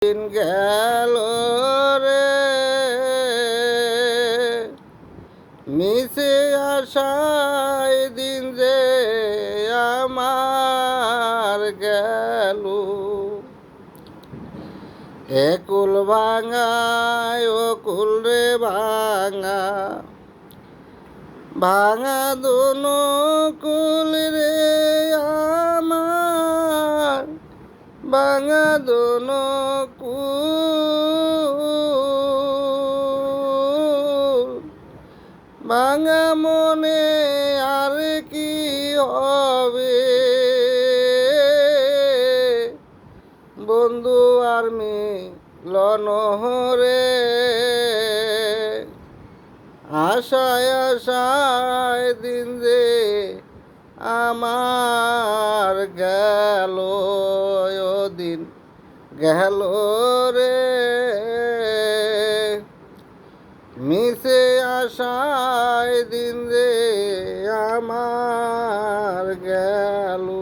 দিন গেল রে মিশে আশায় দিন যে আমার গেল একুল ভাঙায় অকুল রে ভাঙা ভাঙা দুনো কুল রে আমার ভাঙা দুনো কুল ভাঙা মনে আর কি হবে বন্ধু আর মিলন রে আশায় আশায় দিন যে আমার গেল দিন গেল রে মিশে আশায় দিন যে আমার গেল।